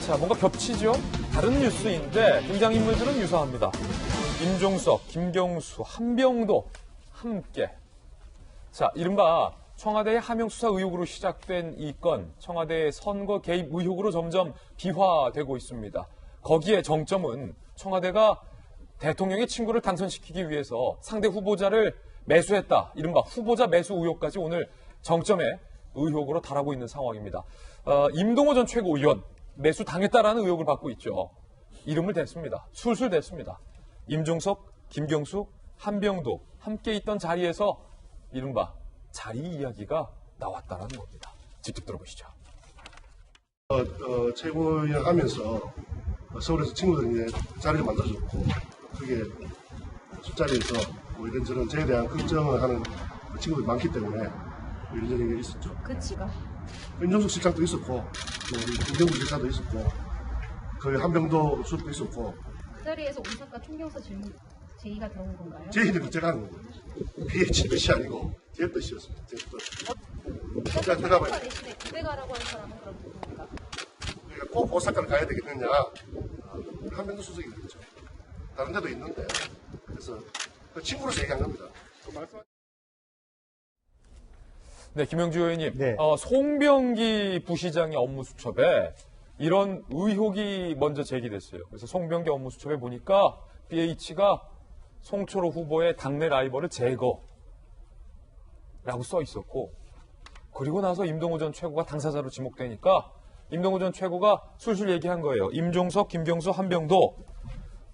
자, 뭔가 겹치죠? 다른 뉴스인데 등장인물들은 유사합니다. 임종석, 김경수, 한병도 함께. 자, 이른바 청와대의 하명수사 의혹으로 시작된 이 건 청와대의 선거 개입 의혹으로 점점 비화되고 있습니다. 거기에 정점은 청와대가 대통령의 친구를 당선시키기 위해서 상대 후보자를 매수했다. 이른바 후보자 매수 의혹까지 오늘 정점에 의혹으로 달하고 있는 상황입니다. 임동호 전 최고위원 매수 당했다라는 의혹을 받고 있죠. 이름을 댔습니다. 술술 댔습니다. 임종석, 김경수, 한병도 함께 있던 자리에서 이른바 자리 이야기가 나왔다라는 겁니다. 직접 들어보시죠. 최고위원 하면서 서울에서 친구들이 이제 자리를 만들어줬고 그게 술자리에서 뭐 이런저런 저에 대한 걱정을 하는 친구들이 많기 때문에 이런저런 게 있었죠. 그치가. 임종석 실장도 있었고 김경수 실장도 있었고 거기 한병도 수석도 있었고 그 자리에서 오사카 총경서 제의가 들어온 건가요? 제의는 제가 하는 거예요. PH 뜻이 아니고 제 뜻이었습니다. 제 뜻. 자, 들어가봐요. 대신에 군대 가라고 한 사람은 그럼 누굽니까? 그러니까 꼭 오사카를 가야 되겠느냐. 한병도 수석이 그랬죠. 다른 데도 있는데. 그래서 그 친구로서 얘기한 겁니다. 네, 김영주 의원님. 네. 송병기 부시장의 업무 수첩에 이런 의혹이 먼저 제기됐어요. 그래서 송병기 업무 수첩에 보니까 BH가 송철호 후보의 당내 라이벌을 제거라고 써 있었고, 그리고 나서 임동호 전 최고가 당사자로 지목되니까 임동호 전 최고가 술술 얘기한 거예요. 임종석, 김경수, 한병도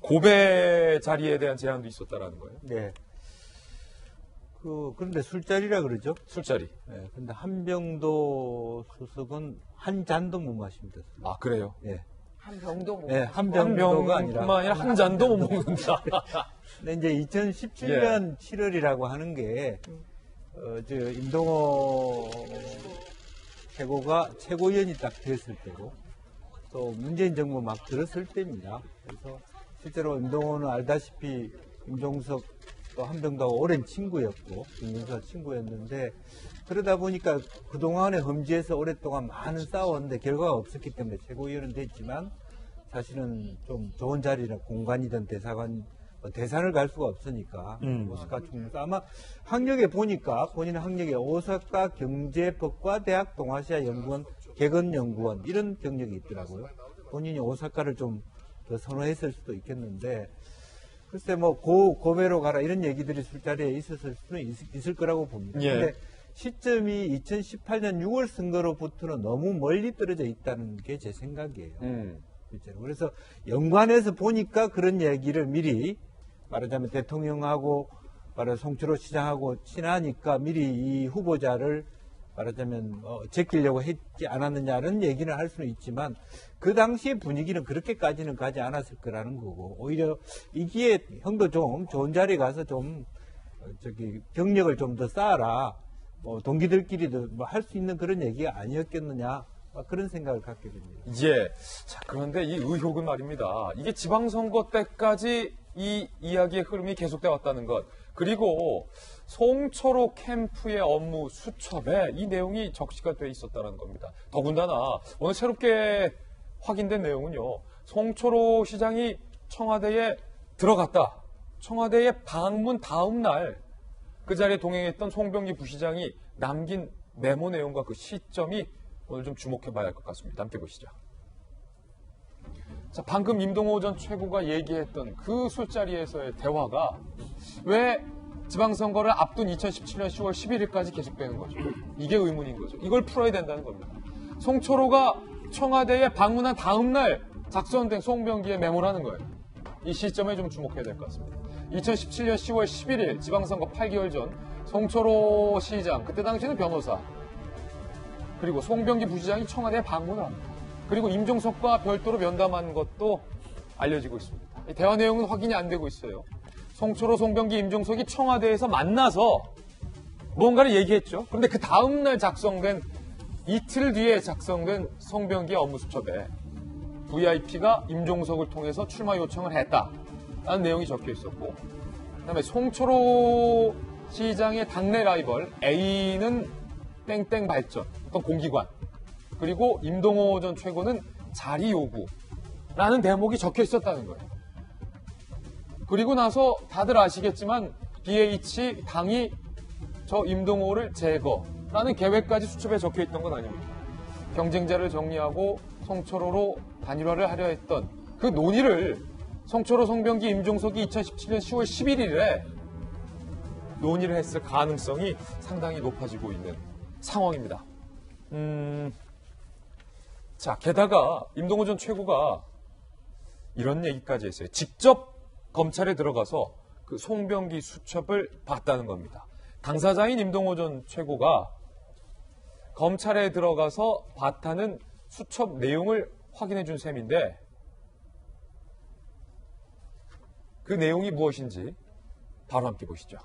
고배 자리에 대한 제안도 있었다라는 거예요. 네. 그런데 술자리라 그러죠? 술자리. 네. 근데 한병도 수석은 한 잔도 못 마십니다. 아, 그래요? 네. 한병도 못. 네, 한 한병도가 병뿐만 아니라 한 잔도 못 먹는다. 근데 이제 2017년 7월이라고 하는 게, 임동호 최고가 최고위원이 딱 됐을 때고, 또 문재인 정부 막 들었을 때입니다. 그래서 실제로 임동호는 알다시피 임종석 또 한병도하고 오랜 친구였고, 김윤수와 친구였는데, 그러다 보니까 그동안의 험지에서 오랫동안 많은 싸웠는데 결과가 없었기 때문에 최고위원은 됐지만, 사실은 좀 좋은 자리나 공간이든 대사관, 대산을 갈 수가 없으니까, 오사카 총무사. 아마 학력에 보니까, 본인의 학력에 오사카 경제법과대학 동아시아 연구원, 개건연구원, 이런 경력이 있더라고요. 본인이 오사카를 좀 더 선호했을 수도 있겠는데, 글쎄 뭐 고배로 가라 이런 얘기들이 술자리에 있었을 수는 있을 거라고 봅니다. 예. 근데 시점이 2018년 6월 선거로부터는 너무 멀리 떨어져 있다는 게 제 생각이에요. 실제로. 그래서 연관해서 보니까 그런 얘기를 미리 말하자면 대통령하고 송철호 시장하고 친하니까 미리 이 후보자를 말하자면 제끼려고 했지 않았느냐는 얘기는 할 수는 있지만 그 당시의 분위기는 그렇게까지는 가지 않았을 거라는 거고 오히려 이 기회에 형도 좀 좋은 자리에 가서 좀 경력을 좀 더 쌓아라 동기들끼리도 뭐 할 수 있는 그런 얘기가 아니었겠느냐 그런 생각을 갖게 됩니다. 예. 자, 그런데 이 의혹은 말입니다. 이게 지방선거 때까지 이 이야기의 흐름이 계속돼 왔다는 것. 그리고 송철호 캠프의 업무 수첩에 이 내용이 적시가 돼 있었다는 겁니다. 더군다나 오늘 새롭게 확인된 내용은요. 송철호 시장이 청와대에 들어갔다. 청와대에 방문 다음 날 그 자리에 동행했던 송병기 부시장이 남긴 메모 내용과 그 시점이 오늘 좀 주목해 봐야 할 것 같습니다. 함께 보시죠. 자, 방금 임동호 전 최고가 얘기했던 그 술자리에서의 대화가 왜 지방선거를 앞둔 2017년 10월 11일까지 계속되는 거죠. 이게 의문인 거죠. 이걸 풀어야 된다는 겁니다. 송철호가 청와대에 방문한 다음 날 작성된 송병기의 메모라는 거예요. 이 시점에 좀 주목해야 될 것 같습니다. 2017년 10월 11일 지방선거 8개월 전 송철호 시장, 그때 당시는 변호사, 그리고 송병기 부시장이 청와대에 방문을 합니다. 그리고 임종석과 별도로 면담한 것도 알려지고 있습니다. 이 대화 내용은 확인이 안 되고 있어요. 송철호, 송병기, 임종석이 청와대에서 만나서 뭔가를 얘기했죠. 그런데 그 다음날 작성된, 이틀 뒤에 작성된 송병기의 업무 수첩에 VIP가 임종석을 통해서 출마 요청을 했다라는 내용이 적혀 있었고, 그다음에 송철호 시장의 당내 라이벌 A는 땡땡 발전, 어떤 공기관, 그리고 임동호 전 최고는 자리 요구라는 대목이 적혀 있었다는 거예요. 그리고 나서 다들 아시겠지만 BH 당이 저 임동호를 제거라는 계획까지 수첩에 적혀 있던 건 아닙니다. 경쟁자를 정리하고 성철호로 단일화를 하려 했던 그 논의를 성철호, 송병기, 임종석이 2017년 10월 11일에 논의를 했을 가능성이 상당히 높아지고 있는 상황입니다. 자, 게다가 임동호 전 최고가 이런 얘기까지 했어요. 직접 검찰에 들어가서 그 송병기 수첩을 봤다는 겁니다. 당사자인 임동호 전 최고가 검찰에 들어가서 봤다는 수첩 내용을 확인해 준 셈인데 그 내용이 무엇인지 바로 함께 보시죠.